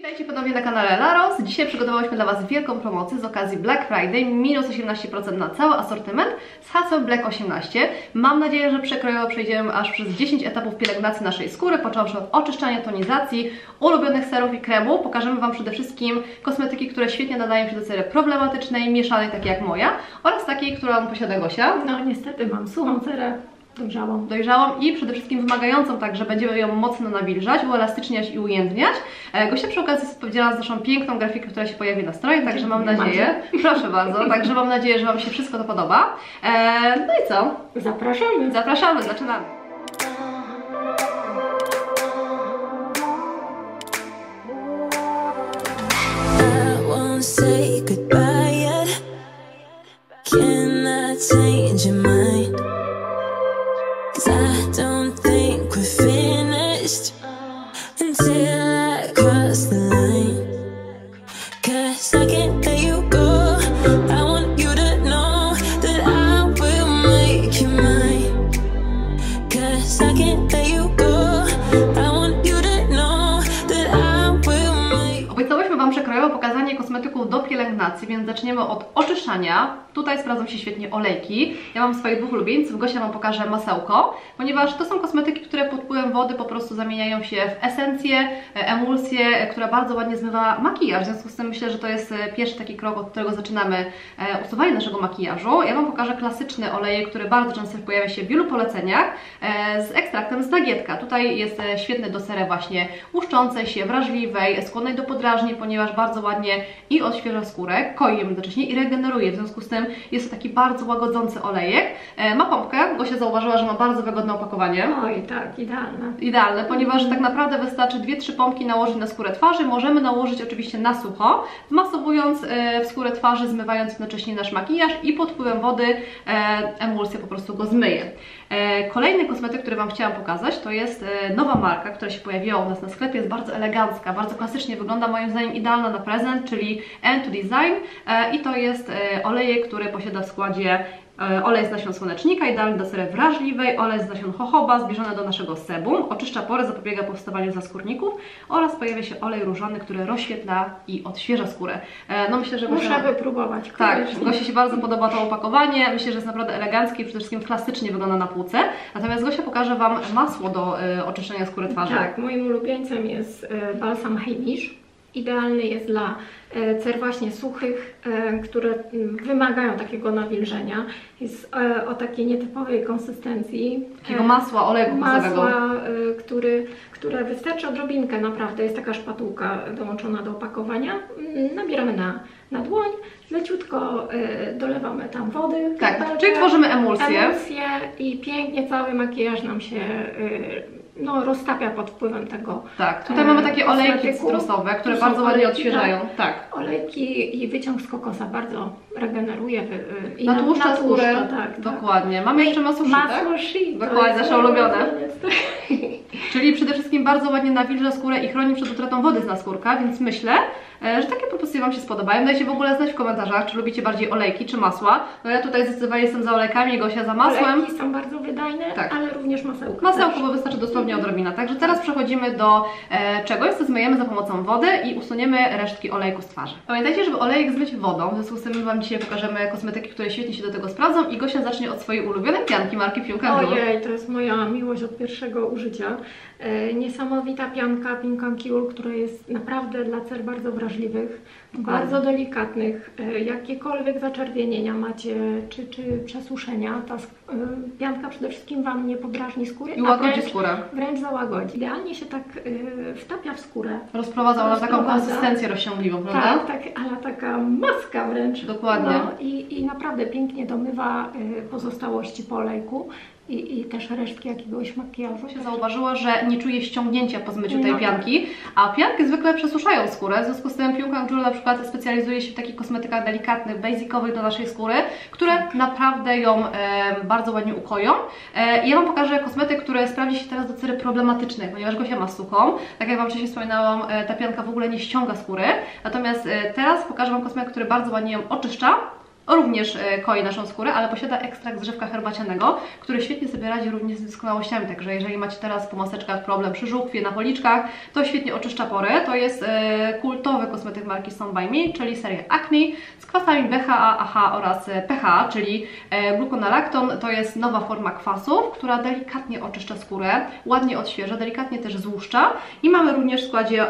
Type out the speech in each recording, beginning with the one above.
Witajcie ponownie na kanale Laros. Dzisiaj przygotowałyśmy dla Was wielką promocję z okazji Black Friday, minus 18% na cały asortyment z hasłem Black 18. Mam nadzieję, że przekrojowo przejdziemy aż przez 10 etapów pielęgnacji naszej skóry, począwszy od oczyszczania, tonizacji, ulubionych serów i kremu. Pokażemy Wam przede wszystkim kosmetyki, które świetnie nadają się do cery problematycznej, mieszanej, takiej jak moja, oraz takiej, którą posiada Gosia. No niestety mam suchą cerę. Dojrzałą i przede wszystkim wymagającą, tak, że będziemy ją mocno nawilżać, uelastyczniać i ujędrniać. Gosia przy okazji jest odpowiedzialna za naszą piękną grafikę, która się pojawi na stronie, także mam nadzieję, proszę bardzo, także mam nadzieję, że Wam się wszystko to podoba. No i co? Zapraszamy! Zapraszamy, zaczynamy! I don't think we're finished until I cross the line. 'Cause I can't let you go. I want you to know that I will make you mine. 'Cause I can't let you go. I want you to know that I will make. Obiecałyśmy Wam przekrojowo pokazanie kosmetyków do pielęgnacji, więc zaczniemy od oczyszczania. Tutaj sprawdzą się świetnie olejki. Ja mam swoich dwóch ulubieńców. Gosia Wam pokaże masełko, ponieważ to są kosmetyki, które pod wpływem wody po prostu zamieniają się w esencję, emulsję, która bardzo ładnie zmywa makijaż. W związku z tym myślę, że to jest pierwszy taki krok, od którego zaczynamy usuwanie naszego makijażu. Ja Wam pokażę klasyczny olejek, który bardzo często pojawia się w wielu poleceniach, z ekstraktem z nagietka. Tutaj jest świetny do cery właśnie łuszczącej się, wrażliwej, skłonnej do podrażnień, ponieważ bardzo ładnie i odświeża skórę, koi jednocześnie i regeneruje. W związku z tym jest to taki bardzo łagodzący olejek. Ma pompkę. Gosia zauważyła, że ma bardzo wygodne opakowanie. Oj, tak, idealne. Idealne, ponieważ tak naprawdę wystarczy 2-3 pompki nałożyć na skórę twarzy. Możemy nałożyć oczywiście na sucho, wmasowując w skórę twarzy, zmywając jednocześnie nasz makijaż i pod wpływem wody emulsja po prostu go zmyje. Kolejny kosmetyk, który Wam chciałam pokazać, to jest nowa marka, która się pojawiła u nas na sklepie. Jest bardzo elegancka, bardzo klasycznie wygląda, moim zdaniem idealna na prezent, czyli N2 Design i to jest olejek, który posiada w składzie olej z nasion słonecznika, idealny do cery wrażliwej, olej z nasion jojoba, zbliżony do naszego sebum, oczyszcza pory, zapobiega powstawaniu zaskórników oraz pojawia się olej różany, który rozświetla i odświeża skórę. No myślę, że muszę wypróbować. Tak, Gosi się bardzo podoba to opakowanie, myślę, że jest naprawdę eleganckie i przede wszystkim klasycznie wygląda na półce. Natomiast Gosia pokaże Wam masło do oczyszczenia skóry twarzy. Tak, moim ulubieńcem jest balsam Heimish. Idealny jest dla cer właśnie suchych, które wymagają takiego nawilżenia. Jest o takiej nietypowej konsystencji. Takiego masła, oleju kokosowego. Masła, które wystarczy odrobinkę naprawdę. Jest taka szpatułka dołączona do opakowania. Nabieramy na dłoń, leciutko dolewamy tam wody. Tak, czyli tworzymy emulsję. Emulsję i pięknie cały makijaż nam się roztapia pod wpływem tego. Tak, tutaj mamy takie olejki cytrusowe, które bardzo ładnie odświeżają. Tak. Olejki i wyciąg z kokosa bardzo regeneruje i natłuszcza skórę. Tak, dokładnie. Mamy jeszcze masło shea, masło shea, dokładnie, nasze ulubione. Czyli przede wszystkim bardzo ładnie nawilża skórę i chroni przed utratą wody z naskórka, więc myślę, że takie propozycje Wam się spodobają. Dajcie w ogóle znać w komentarzach, czy lubicie bardziej olejki, czy masła. No ja tutaj zdecydowanie jestem za olejkami, Gosia za masłem. Olejki są bardzo wydajne, tak, ale również masełko. Masełko, bo wystarczy dosłownie odrobina. Także teraz przechodzimy do czegoś, co zmyjemy za pomocą wody i usuniemy resztki olejku z twarzy. Pamiętajcie, żeby olejek zmyć wodą, w związku z tym Wam dzisiaj pokażemy kosmetyki, które świetnie się do tego sprawdzą i Gosia zacznie od swojej ulubionej pianki marki Pink & Jewel. Ojej, to jest moja miłość od pierwszego użycia. Niesamowita pianka Pink & Jewel, która jest naprawdę dla cer bardzo wrażliwych, bardzo delikatnych. Jakiekolwiek zaczerwienienia macie, czy przesuszenia, ta pianka przede wszystkim Wam nie podrażni skóry, i łagodzi skórę. Wręcz załagodzi. Idealnie się tak wtapia w skórę. Rozprowadza ona taką konsystencję rozciągliwą, prawda? Tak, ale taka maska wręcz. Dokładnie. No, i naprawdę pięknie domywa pozostałości po olejku. I też resztki jakiegoś makijażu. Się zauważyła, że nie czuje ściągnięcia po zmyciu tej pianki, a pianki zwykle przesuszają skórę, w związku z tym Pink & Jewel na przykład specjalizuje się w takich kosmetykach delikatnych, basicowych do naszej skóry, które naprawdę ją bardzo ładnie ukoją. Ja Wam pokażę kosmetyk, który sprawdzi się teraz do cery problematycznej, ponieważ Gosia ma suchą. Tak jak Wam wcześniej wspominałam, ta pianka w ogóle nie ściąga skóry, natomiast teraz pokażę Wam kosmetyk, który bardzo ładnie ją oczyszcza również koi naszą skórę, ale posiada ekstrakt z drzewka herbacianego, który świetnie sobie radzi również z niedoskonałościami, także jeżeli macie teraz po maseczkach problem przy żuchwie, na policzkach, to świetnie oczyszcza pory. To jest kultowy kosmetyk marki Some by Me, czyli seria Acne z kwasami BHA, AHA oraz PHA, czyli gluconalacton. To jest nowa forma kwasów, która delikatnie oczyszcza skórę, ładnie odświeża, delikatnie też złuszcza i mamy również w składzie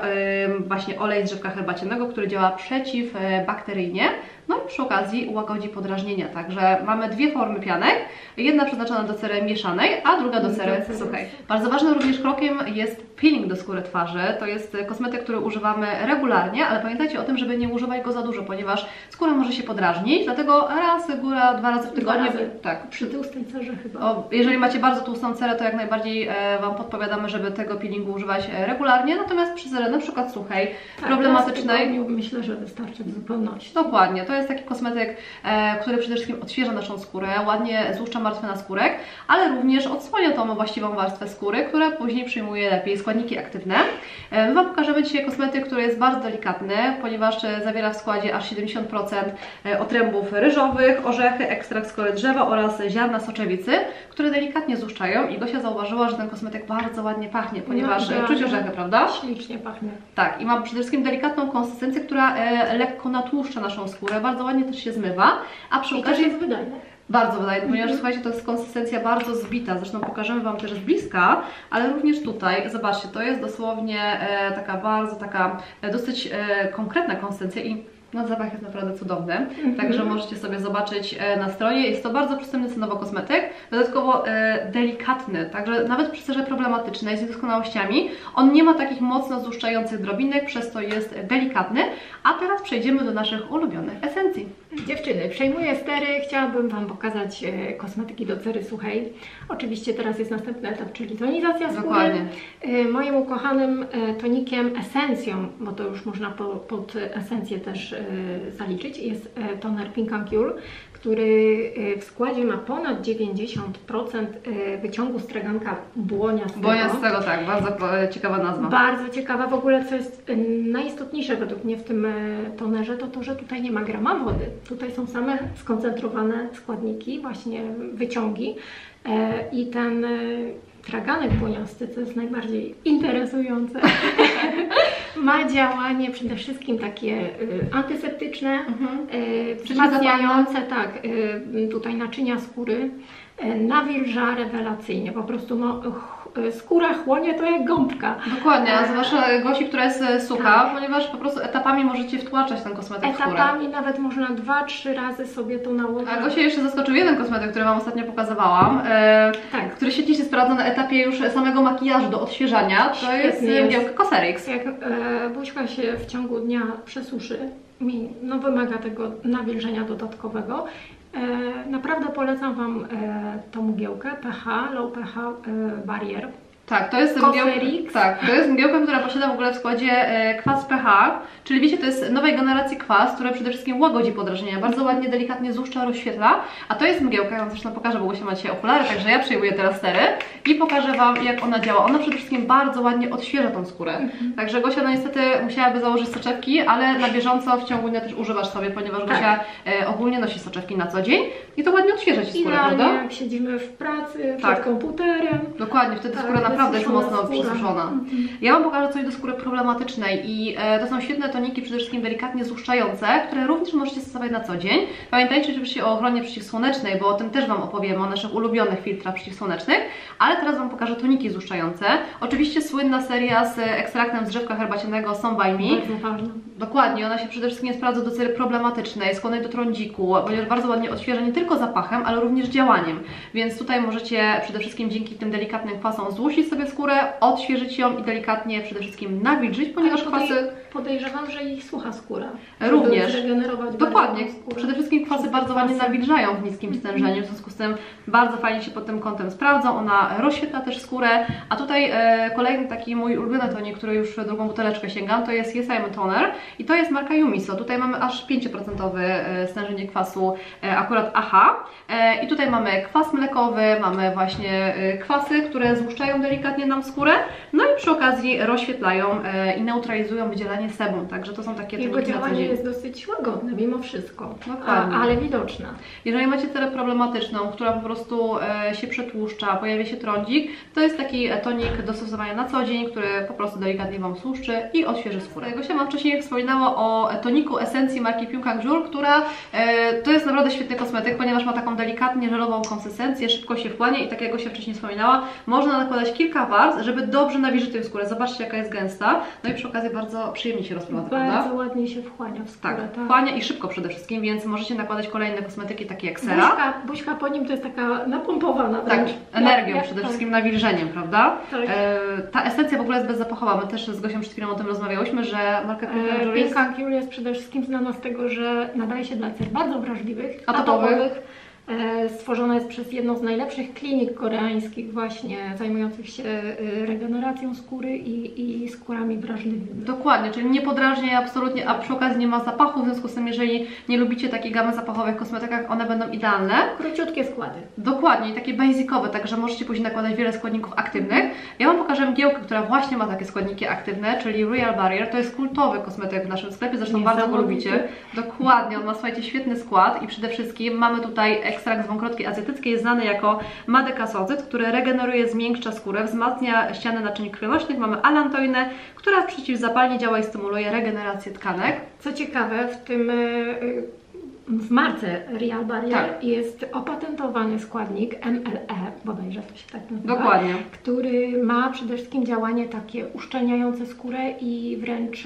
właśnie olej z drzewka herbacianego, który działa przeciwbakteryjnie. No i przy okazji łagodzi podrażnienia, także mamy dwie formy pianek, jedna przeznaczona do cery mieszanej, a druga do cery suchej. Bardzo ważnym również krokiem jest peeling do skóry twarzy. To jest kosmetyk, który używamy regularnie, ale pamiętajcie o tym, żeby nie używać go za dużo, ponieważ skóra może się podrażnić, dlatego raz, góra, 2 razy w tygodniu. Tak, przy tłustej cerze chyba. Jeżeli macie bardzo tłustą cerę, to jak najbardziej Wam podpowiadamy, żeby tego peelingu używać regularnie, natomiast przy cerze na przykład suchej, problematycznej, myślę, że wystarczy w zupełności. Dokładnie, to jest taki kosmetyk, który przede wszystkim odświeża naszą skórę, ładnie złuszcza martwy naskórek, ale również odsłania tą właściwą warstwę skóry, która później przyjmuje lepiej składniki aktywne. My Wam pokażemy dzisiaj kosmetyk, który jest bardzo delikatny, ponieważ zawiera w składzie aż 70% otrębów ryżowych, orzechy, ekstrakt z kory drzewa oraz ziarna soczewicy, które delikatnie złuszczają i Gosia zauważyła, że ten kosmetyk bardzo ładnie pachnie, ponieważ czuć orzechy, prawda? Ślicznie pachnie. Tak, i ma przede wszystkim delikatną konsystencję, która lekko natłuszcza naszą skórę, bardzo ładnie też się zmywa, a przy okazji jest wydajne. Bardzo wydajne, ponieważ słuchajcie, to jest konsystencja bardzo zbita, zresztą pokażemy Wam też z bliska, ale również tutaj, zobaczcie, to jest dosłownie taka dosyć konkretna konsystencja i no, zapach jest naprawdę cudowny, także możecie sobie zobaczyć na stronie. Jest to bardzo przystępny cenowo kosmetyk, dodatkowo delikatny, także nawet przy cerze problematycznej z niedoskonałościami on nie ma takich mocno złuszczających drobinek, przez to jest delikatny. A teraz przejdziemy do naszych ulubionych esencji. Dziewczyny, przejmuję stery, chciałabym Wam pokazać kosmetyki do cery suchej. Oczywiście teraz jest następny etap, czyli tonizacja skóry. Dokładnie. Moim ukochanym tonikiem, esencją, bo to już można pod esencję też zaliczyć, jest toner Pink and Cool, który w składzie ma ponad 90% wyciągu straganka błoniastego. Błoniastego, tak, bardzo ciekawa nazwa. Bardzo ciekawa, w ogóle co jest najistotniejsze według mnie w tym tonerze, to to, że tutaj nie ma grama wody. Tutaj są same skoncentrowane składniki, właśnie wyciągi i ten traganek błoniasty, co jest najbardziej interesujące, ma działanie przede wszystkim takie antyseptyczne, wzmacniające tutaj naczynia skóry, nawilża rewelacyjnie, po prostu no, skóra chłonie to jak gąbka. Dokładnie, a zwłaszcza Gosi, która jest sucha, ponieważ po prostu etapami możecie wtłaczać ten kosmetyk w skórę. Etapami nawet można 2-3 razy sobie to nałożyć. A Gosia jeszcze zaskoczył jeden kosmetyk, który Wam ostatnio pokazywałam, który świetnie się sprawdza na etapie już samego makijażu do odświeżania. To jest mgiełka Cosrx. Jak buźka się w ciągu dnia przesuszy, no wymaga tego nawilżenia dodatkowego. Naprawdę polecam Wam tą mgiełkę pH, Low pH Barrier. Tak, to jest mgiełka, która posiada w ogóle w składzie kwas pH, czyli wiecie, to jest nowej generacji kwas, który przede wszystkim łagodzi podrażnienia, bardzo ładnie, delikatnie złuszcza, rozświetla, a to jest mgiełka, ja Wam zresztą pokażę, bo Gosia ma dzisiaj okulary, także ja przejmuję teraz stery i pokażę Wam, jak ona działa. Ona przede wszystkim bardzo ładnie odświeża tą skórę, także Gosia no niestety musiałaby założyć soczewki, ale na bieżąco w ciągu dnia też używasz sobie, ponieważ Gosia ogólnie nosi soczewki na co dzień i to ładnie odświeża Ci skórę, prawda? Jak siedzimy w pracy, przed komputerem. Dokładnie, wtedy skóra naprawdę jest mocno przesuszona. Ja Wam pokażę coś do skóry problematycznej i to są świetne toniki, przede wszystkim delikatnie złuszczające, które również możecie stosować na co dzień. Pamiętajcie oczywiście o ochronie przeciwsłonecznej, bo o tym też Wam opowiemy, o naszych ulubionych filtrach przeciwsłonecznych, ale teraz Wam pokażę toniki złuszczające. Oczywiście słynna seria z ekstraktem z drzewka herbacianego Some by Me. Bardzo ważna. Dokładnie, ona się przede wszystkim sprawdza do cery problematycznej, skłonnej do trądziku, ponieważ bardzo ładnie odświeża nie tylko zapachem, ale również działaniem. Więc tutaj możecie przede wszystkim dzięki tym delikatnym kwasom złuścić sobie skórę, odświeżyć ją i delikatnie przede wszystkim nawilżyć, ponieważ kwasy... Podejrzewam, że i sucha skóra. Również. Zregenerować dokładnie. Przede wszystkim kwasy bardzo ładnie nawilżają w niskim stężeniu, w związku z tym bardzo fajnie się pod tym kątem sprawdzą. Ona rozświetla też skórę. A tutaj kolejny taki mój ulubiony tonik, który już drugą buteleczkę sięgam, to jest Yes I'm Toner i to jest marka Yumiso. Tutaj mamy aż 5% stężenie kwasu akurat AHA. I tutaj mamy kwas mlekowy, mamy właśnie kwasy, które złuszczają delikatnie delikatnie nam skórę, no i przy okazji rozświetlają i neutralizują wydzielanie sebum, także to są takie Jego toniki na co działanie dzień. jest dosyć łagodne mimo wszystko, Dokładnie. ale widoczne. Jeżeli macie cerę problematyczną, która po prostu się przetłuszcza, pojawia się trądzik, to jest taki tonik do stosowania na co dzień, który po prostu delikatnie Wam słuszczy i odświeży skórę. Gosia Wam wcześniej wspominała o toniku esencji marki Pyunkang Joule, która to jest naprawdę świetny kosmetyk, ponieważ ma taką delikatnie żelową konsystencję, szybko się wchłania i tak jak Gosia wcześniej wspominała, można nakładać kilka warstw, żeby dobrze nawilżyć tę skórę. Zobaczcie, jaka jest gęsta, no i przy okazji bardzo przyjemnie się rozprowadza, prawda? Bardzo ładnie się wchłania w skórę. Tak, wchłania i szybko przede wszystkim, więc możecie nakładać kolejne kosmetyki takie jak sera. Buźka po nim to jest taka napompowana Tak, wręcz. energią przede wszystkim, nawilżeniem, prawda? Tak. Ta esencja w ogóle jest bezzapachowa. My też z Gosią przed chwilą o tym rozmawiałyśmy, że marka Pyunkang Joule jest... Pyunkang Joule jest przede wszystkim znana z tego, że nadaje się dla cer bardzo wrażliwych, atopowych. Stworzona jest przez jedną z najlepszych klinik koreańskich właśnie zajmujących się regeneracją skóry i skórami wrażliwymi. Dokładnie, czyli nie podrażnia absolutnie, a przy okazji nie ma zapachu, w związku z tym jeżeli nie lubicie takiej gamy zapachowej w kosmetykach, one będą idealne. Króciutkie składy. Dokładnie, takie basicowe, także możecie później nakładać wiele składników aktywnych. Ja Wam pokażę mgiełkę, która właśnie ma takie składniki aktywne, czyli Real Barrier. To jest kultowy kosmetyk w naszym sklepie, zresztą bardzo go lubicie. Dokładnie, on ma, słuchajcie, świetny skład i przede wszystkim mamy tutaj ekstrakt z wąkrotki azjatyckiej znany jako madekasocyt, który regeneruje, zmiękcza skórę, wzmacnia ściany naczyń krwionośnych. Mamy alantoinę, która przeciwzapalnie działa i stymuluje regenerację tkanek. Co ciekawe, w marce Real Barrier jest opatentowany składnik MLE, bodajże to się tak nazywa. Dokładnie. Który ma przede wszystkim działanie takie uszczelniające skórę i wręcz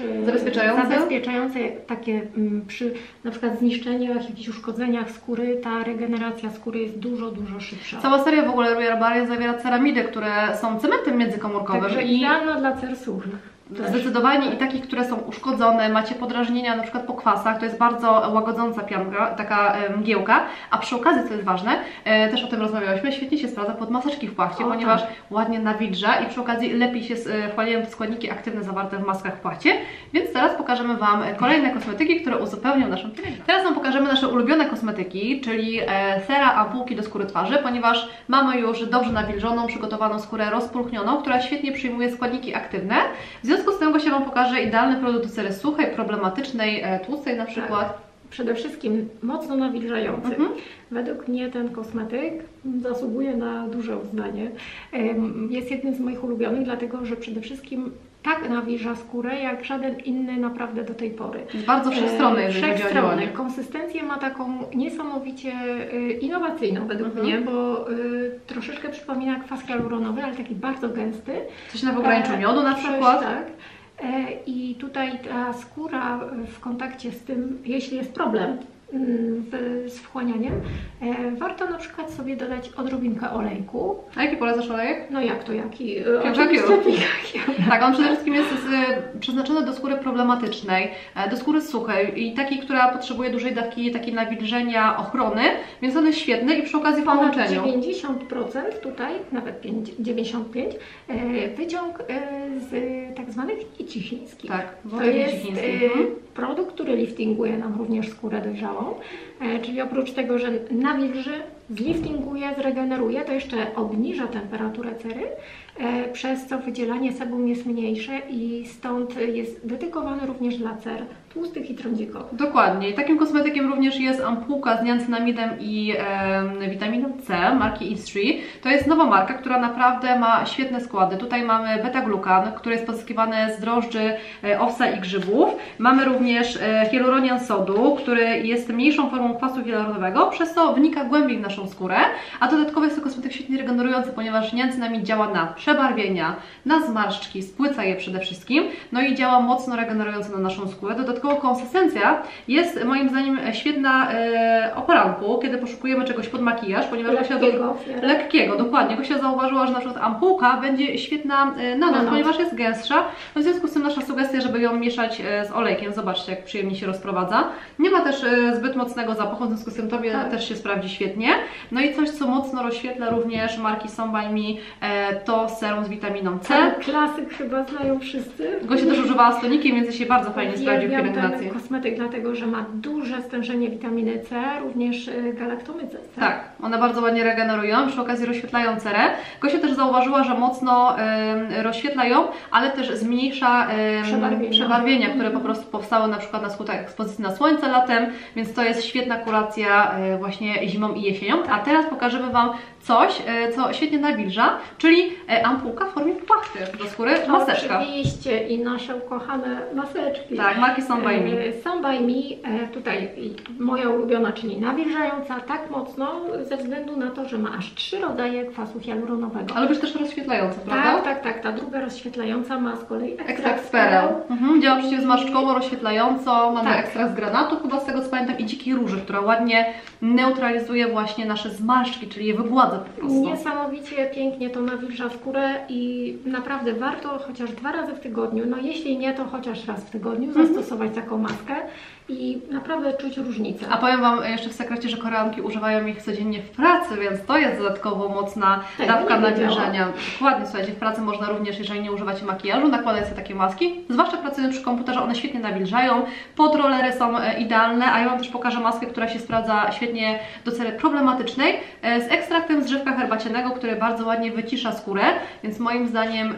zabezpieczające takie przy na przykład zniszczeniach, jakichś uszkodzeniach skóry, ta regeneracja skóry jest dużo szybsza. Cała seria w ogóle Real Barrier zawiera ceramidy, które są cementem międzykomórkowym. Także idealna dla cer suchych. Zdecydowanie i takich, które są uszkodzone, macie podrażnienia na przykład po kwasach, to jest bardzo łagodząca pianka, taka mgiełka, a przy okazji, co jest ważne, też o tym rozmawiałyśmy, świetnie się sprawdza pod maseczki w płachcie, ponieważ ładnie nawilża i przy okazji lepiej się wchłaniają te składniki aktywne zawarte w maskach w płachcie, więc teraz pokażemy Wam kolejne kosmetyki, które uzupełnią naszą pielęgnację. Teraz Wam pokażemy nasze ulubione kosmetyki, czyli sera, ampułki do skóry twarzy, ponieważ mamy już dobrze nawilżoną, przygotowaną skórę rozpulchnioną, która świetnie przyjmuje składniki aktywne. W związku z tym Gosia Wam pokaże idealny produkt do cery suchej, problematycznej, tłustej na przykład. Tak. Przede wszystkim mocno nawilżający. Według mnie ten kosmetyk zasługuje na duże uznanie. Jest jednym z moich ulubionych, dlatego że przede wszystkim tak nawilża skórę, jak żaden inny naprawdę do tej pory. Jest bardzo wszechstronny, jeżeli chodzi o działanie. Konsystencję ma taką niesamowicie innowacyjną według mnie, bo troszeczkę przypomina kwas hialuronowy, ale taki bardzo gęsty. Coś na pograniczu miodu na przykład. Tak. I tutaj ta skóra w kontakcie z tym, jeśli jest problem z wchłanianiem, warto na przykład sobie dodać odrobinkę olejku. A jaki polecasz olejek? No jak to, jaki? Tak, on przede wszystkim jest przeznaczony do skóry problematycznej, do skóry suchej i takiej, która potrzebuje dużej dawki takiej nawilżenia, ochrony, więc on jest świetny i przy okazji w połączeniu. 90% tutaj, nawet 95% wyciąg z tak zwanych nici chińskich. Tak, to jest produkt, który liftinguje nam również skórę dojrzałą, czyli oprócz tego, że nawilży, zliftinguje, zregeneruje, to jeszcze obniża temperaturę cery, przez co wydzielanie sebum jest mniejsze i stąd jest dedykowany również dla cer tłustych i trądzikowych. Dokładnie. I takim kosmetykiem również jest ampułka z niacinamidem i witaminą C marki Easttree. To jest nowa marka, która naprawdę ma świetne składy. Tutaj mamy beta-glukan, który jest pozyskiwany z drożdży owsa i grzybów. Mamy również hialuronian sodu, który jest mniejszą formą kwasu hialuronowego, przez co wnika głębiej w naszą skórę, a dodatkowo jest to kosmetyk świetnie regenerujący, ponieważ niacinamid działa na przebarwienia, na zmarszczki, spłyca je przede wszystkim, no i działa mocno regenerująco na naszą skórę. Dodatkowo konsystencja jest moim zdaniem świetna o poranku, kiedy poszukujemy czegoś pod makijaż, ponieważ lekkiego, dokładnie. Gosia zauważyła, że na przykład ampułka będzie świetna na noc, ponieważ jest gęstsza. No w związku z tym nasza sugestia, żeby ją mieszać z olejkiem. Zobaczcie, jak przyjemnie się rozprowadza. Nie ma też zbyt mocnego zapachu, w związku z tym Tobie też się sprawdzi świetnie. No i coś, co mocno rozświetla również marki Some By Me, to serum z witaminą C. Klasyk chyba znają wszyscy. Gosia też używała z tonikiem, więc się bardzo fajnie sprawdził w pielęgnacji. Kosmetyk dlatego, że ma duże stężenie witaminy C, również galaktomy C. Tak, One bardzo ładnie regenerują, przy okazji rozświetlają cerę. Gosia też zauważyła, że mocno rozświetlają, ale też zmniejsza przebarwienia, które po prostu powstały na przykład na skutek ekspozycji na słońce latem, więc to jest świetna kuracja właśnie zimą i jesienią. A teraz pokażemy Wam coś, co świetnie nawilża, czyli ampułka w formie płachty do skóry, maseczka. Oczywiście i nasze ukochane maseczki. Tak, marki Some by Me. Some by Me, tutaj moja ulubiona, czyli nawilżająca tak mocno ze względu na to, że ma aż 3 rodzaje kwasu hialuronowego. Ale też rozświetlająca, prawda? Tak. Ta druga rozświetlająca ma z kolei ekstrakt z pereł. Działa przeciwzmarszczkowo, rozświetlająco. Mamy ekstrakt z granatu, chyba z tego co pamiętam, i dzikiej róży, która ładnie neutralizuje właśnie nasze zmarszczki, czyli je wygładza po prostu. Niesamowicie pięknie to nawilża skórę i naprawdę warto chociaż 2 razy w tygodniu, no jeśli nie, to chociaż raz w tygodniu zastosować taką maskę i naprawdę czuć różnicę. A powiem Wam jeszcze w sekrecie, że Koreanki używają ich codziennie w pracy, więc to jest dodatkowo mocna dawka nawilżenia. Dokładnie, słuchajcie, w pracy można również, jeżeli nie używacie makijażu, nakładać sobie takie maski. Zwłaszcza pracując przy komputerze, one świetnie nawilżają. Podrolery są idealne, a ja Wam też pokażę maskę, która się sprawdza świetnie do cery problematycznej, z ekstraktem z drzewka herbacianego, który bardzo ładnie wycisza skórę, więc moim zdaniem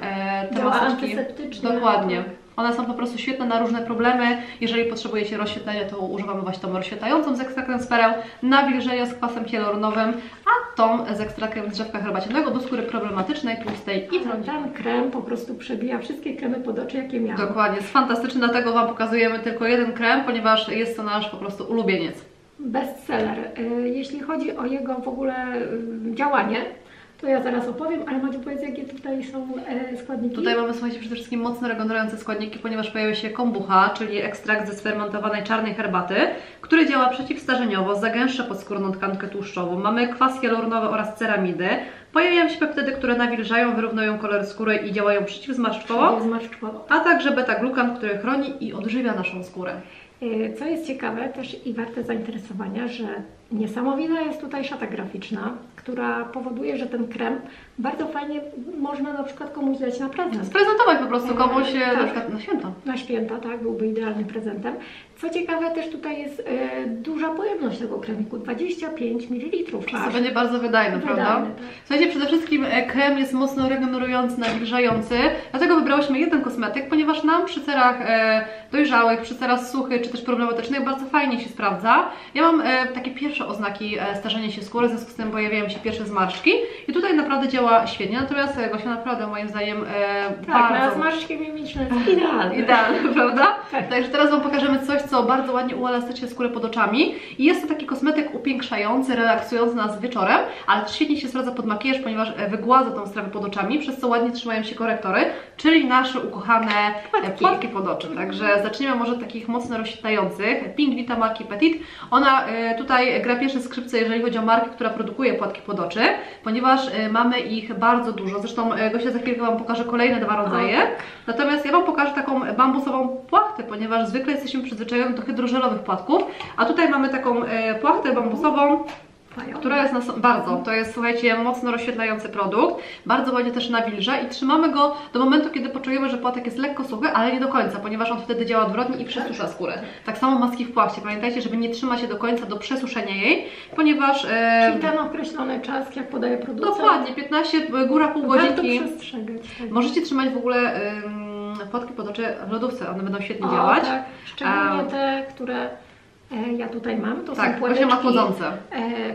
te maseczki... Dokładnie. One są po prostu świetne na różne problemy. Jeżeli potrzebujecie rozświetlenia, to używamy właśnie tą rozświetlającą z ekstraktem z pereł, nawilżenia z kwasem hialuronowym, a tą z ekstraktem z drzewka herbacianego do skóry problematycznej, tłustej i wrogiej. Ten krem po prostu przebija wszystkie kremy pod oczy, jakie miałam. Dokładnie, jest fantastyczny, dlatego Wam pokazujemy tylko jeden krem, ponieważ jest to nasz po prostu ulubieniec. Bestseller. Jeśli chodzi o jego w ogóle działanie, to ja zaraz opowiem, ale Madziu, powiedz, jakie tutaj są składniki? Tutaj mamy, słuchajcie, przede wszystkim mocno regenerujące składniki, ponieważ pojawia się kombucha, czyli ekstrakt ze sfermentowanej czarnej herbaty, który działa przeciwstarzeniowo, zagęszcza podskórną tkankę tłuszczową. Mamy kwas hialuronowy oraz ceramidy. Pojawiają się peptydy, które nawilżają, wyrównują kolor skóry i działają przeciwzmarszczkowo, a także beta-glukan, który chroni i odżywia naszą skórę. Co jest ciekawe też i warte zainteresowania, że niesamowita jest tutaj szata graficzna, która powoduje, że ten krem bardzo fajnie można na przykład komuś dać na prezent. Sprezentować po prostu komuś na przykład na święta. Na święta, tak, byłby idealnym prezentem. Co ciekawe, też tutaj jest duża pojemność tego kremiku, 25 ml. To będzie bardzo wydajny, prawda? Tak. Słuchajcie, przede wszystkim krem jest mocno regenerujący, nawilżający, dlatego wybrałyśmy jeden kosmetyk, ponieważ nam przy cerach dojrzałych, przy cerach suchych, czy też problematycznych bardzo fajnie się sprawdza. Ja mam takie pierwsze oznaki starzenia się skóry, w związku z tym pojawiają się pierwsze zmarszczki i tutaj naprawdę działa świetnie, natomiast Gosia naprawdę moim zdaniem bardzo... na zmarszczki mimiczne jest idealne. Idealne, prawda? Tak. Także teraz Wam pokażemy coś, co bardzo ładnie uelastycznia skórę pod oczami i jest to taki kosmetyk upiększający, relaksujący nas wieczorem, ale też świetnie się sprawdza pod makijaż, ponieważ wygładza tą strawę pod oczami, przez co ładnie trzymają się korektory, czyli nasze ukochane płatki pod oczy. Także zaczniemy może od takich mocno rozświetlających. Pink Vita marki Petit. Ona tutaj gra pierwsze skrzypce, jeżeli chodzi o markę, która produkuje płatki pod oczy, ponieważ mamy ich bardzo dużo. Zresztą Gosia za chwilkę Wam pokaże kolejne 2 rodzaje. Natomiast ja Wam pokażę taką bambusową płachtę, ponieważ zwykle jesteśmy przyzwyczajeni do hydrożelowych płatków, a tutaj mamy taką płachtę bambusową, która jest to jest, słuchajcie, mocno rozświetlający produkt, bardzo ładnie też nawilża i trzymamy go do momentu, kiedy poczujemy, że płatek jest lekko suchy, ale nie do końca, ponieważ on wtedy działa odwrotnie i przesusza skórę. Tak samo maski w płachcie, pamiętajcie, żeby nie trzymać się do końca do przesuszenia jej, ponieważ... Czyli ten określony czas, jak podaje producent. Dokładnie, 15, góra pół godzinki. Warto przestrzegać. Tak. Możecie trzymać w ogóle płatki pod oczy w lodówce, one będą świetnie działać. Tak. Szczególnie te, które ja tutaj mam, to tak, są płateczki ma chłodzące.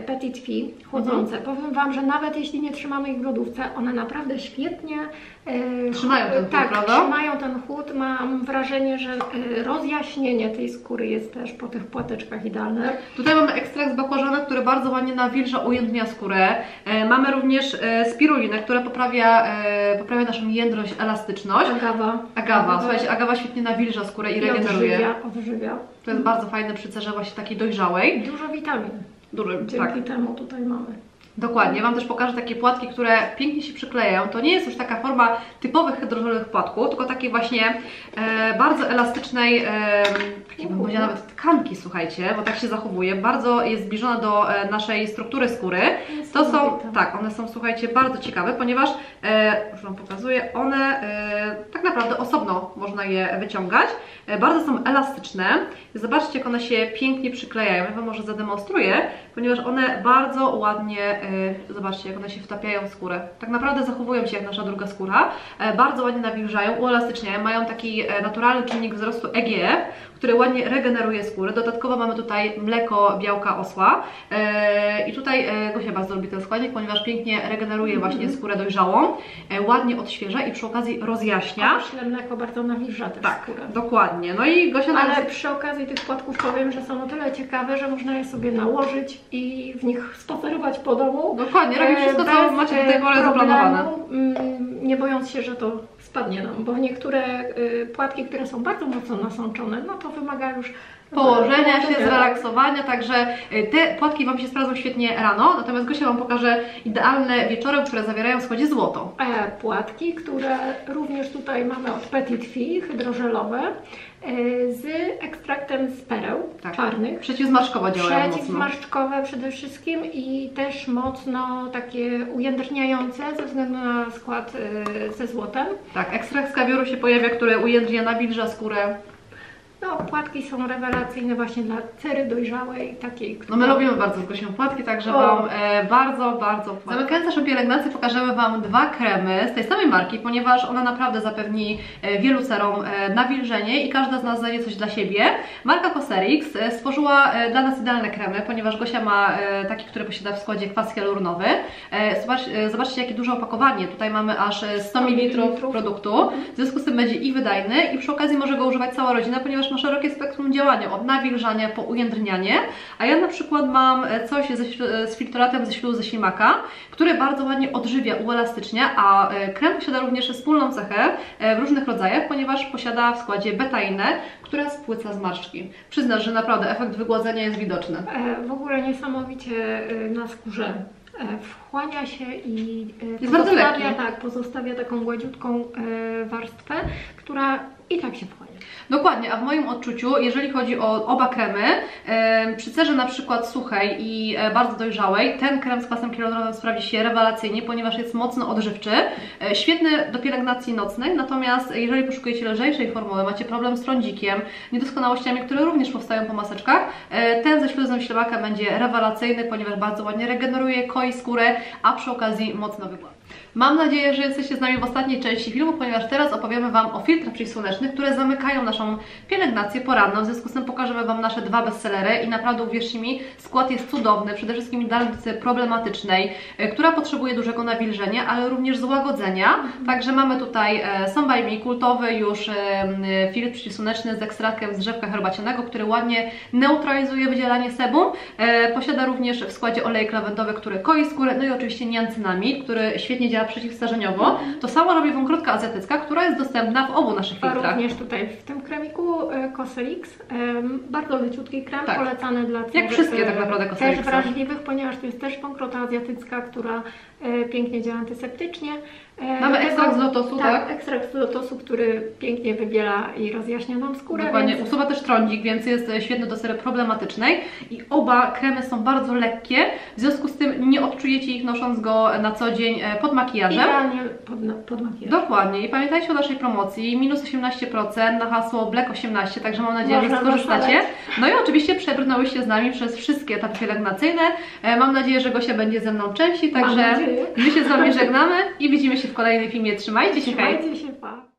Petit Fi, chłodzące. Powiem Wam, że nawet jeśli nie trzymamy ich w lodówce, one naprawdę świetnie trzymają ten chłód, prawda? Trzymają ten chłód. Mam wrażenie, że rozjaśnienie tej skóry jest też po tych płateczkach idealne. Tutaj mamy ekstrakt z bakłażana, który bardzo ładnie nawilża, ujędrnia skórę. Mamy również spirulinę, która poprawia naszą jędrość, elastyczność. Agawa. Słuchajcie, agawa świetnie nawilża skórę i regeneruje. Odżywia. To jest bardzo fajne przy cerze właśnie takiej dojrzałej. Dużo witamin. Dzięki temu tutaj mamy. Dokładnie, Wam też pokażę takie płatki, które pięknie się przyklejają. To nie jest już taka forma typowych hydrożelowych płatków, tylko takiej właśnie bardzo elastycznej, takiej bym powiedziała nawet tkanki, słuchajcie, bo tak się zachowuje. Bardzo jest zbliżona do naszej struktury skóry. To są, tak, one są, słuchajcie, bardzo ciekawe, ponieważ, już Wam pokazuję, one tak naprawdę osobno można je wyciągać. Bardzo są elastyczne. Zobaczcie, jak one się pięknie przyklejają. Ja Wam może zademonstruję, ponieważ one bardzo ładnie, zobaczcie, jak one się wtapiają w skórę. Tak naprawdę zachowują się jak nasza druga skóra. Bardzo ładnie nawilżają, uelastyczniają, mają taki naturalny czynnik wzrostu EGF, który ładnie regeneruje skórę. Dodatkowo mamy tutaj mleko białka osła. I tutaj Gosia bardzo lubi ten składnik, ponieważ pięknie regeneruje właśnie skórę dojrzałą, ładnie odświeża i przy okazji rozjaśnia. Myślę, mleko bardzo nawilża też skórę. Dokładnie. No i Gosia Ale przy okazji tych płatków powiem, że są o tyle ciekawe, że można je sobie nałożyć i w nich spacerować po domu. Dokładnie, robić wszystko, co macie do tej pory zaplanowane. Nie bojąc się, że to spadnie nam, bo niektóre płatki, które są bardzo mocno nasączone, no to wymaga już położenia się, zrelaksowania, także te płatki Wam się sprawdzą świetnie rano, natomiast Gosia Wam pokaże idealne wieczorem, które zawierają w składzie złoto. Płatki, które również tutaj mamy od Petit Fille, hydrożelowe, z ekstraktem z pereł czarnych. Przeciwzmarszczkowo działają mocno. Przeciwzmarszczkowe przede wszystkim i też mocno takie ujędrniające ze względu na skład ze złotem. Tak, ekstrakt z kawioru się pojawia, który ujędrnia, nawilża skórę. No, płatki są rewelacyjne właśnie dla cery dojrzałej, takiej, która... No my lubimy bardzo z Gosią płatki, także Wam bardzo zamykając naszą pielęgnację pokażemy Wam dwa kremy z tej samej marki, ponieważ ona naprawdę zapewni wielu cerom nawilżenie i każda z nas znajdzie coś dla siebie. Marka Cosrx stworzyła dla nas idealne kremy, ponieważ Gosia ma taki, który posiada w składzie kwas hialuronowy. Zobaczcie, jakie duże opakowanie. Tutaj mamy aż 100 ml produktu, w związku z tym będzie i wydajny i przy okazji może go używać cała rodzina, ponieważ ma szerokie spektrum działania, od nawilżania po ujędrnianie, a ja na przykład mam coś z filtratem ze śluzu ze ślimaka, który bardzo ładnie odżywia, uelastycznia, a krem posiada również wspólną cechę w różnych rodzajach, ponieważ posiada w składzie betainę, która spłyca zmarszczki. Przyznasz, że naprawdę efekt wygładzenia jest widoczny. W ogóle niesamowicie na skórze wchłania się i pozostawia taką gładziutką warstwę, która i tak się wchłania. Dokładnie, a w moim odczuciu, jeżeli chodzi o oba kremy, przy cerze na przykład suchej i bardzo dojrzałej, ten krem z kwasem hialuronowym sprawdzi się rewelacyjnie, ponieważ jest mocno odżywczy, świetny do pielęgnacji nocnej, natomiast jeżeli poszukujecie lżejszej formuły, macie problem z trądzikiem, niedoskonałościami, które również powstają po maseczkach, ten ze śluzem ślimaka będzie rewelacyjny, ponieważ bardzo ładnie regeneruje, koi skórę, a przy okazji mocno wygładza. Mam nadzieję, że jesteście z nami w ostatniej części filmu, ponieważ teraz opowiemy Wam o filtrach przeciwsłonecznych, które zamykają naszą pielęgnację poranną. W związku z tym pokażemy Wam nasze dwa bestsellery i naprawdę uwierzcie mi, skład jest cudowny, przede wszystkim idealny do cery problematycznej, która potrzebuje dużego nawilżenia, ale również złagodzenia. Także mamy tutaj Some by Me, kultowy już filtr przeciwsłoneczny z ekstraktem z drzewka herbacianego, który ładnie neutralizuje wydzielanie sebum. Posiada również w składzie olejek lawendowy, który koi skórę, no i oczywiście niacinamid, który świetnie działa przeciwstarzeniowo. To samo robi wąkrótka azjatycka, która jest dostępna w obu naszych filtrach. A również tutaj w tym kremiku Cosrx, bardzo leciutki krem, polecany dla jak wszystkie tak naprawdę też wrażliwych, ponieważ to jest też wąkrota azjatycka, która pięknie działa antyseptycznie. Mamy ekstrakt z lotosu, tak? Ekstrakt z lotosu, który pięknie wybiela i rozjaśnia nam skórę. Dokładnie, usuwa też trądzik, więc jest świetny do cery problematycznej i oba kremy są bardzo lekkie, w związku z tym nie odczujecie ich nosząc go na co dzień pod makijażem. Idealnie pod makijażem. Dokładnie i pamiętajcie o naszej promocji, minus 18% na hasło Black18, także mam nadzieję, że skorzystacie. No i oczywiście przebrnęłyście z nami przez wszystkie etapy pielęgnacyjne. Mam nadzieję, że Gosia będzie ze mną częściej, także my się z Wami żegnamy i widzimy się w kolejnym filmie. Trzymajcie się, hej! Trzymajcie się, pa!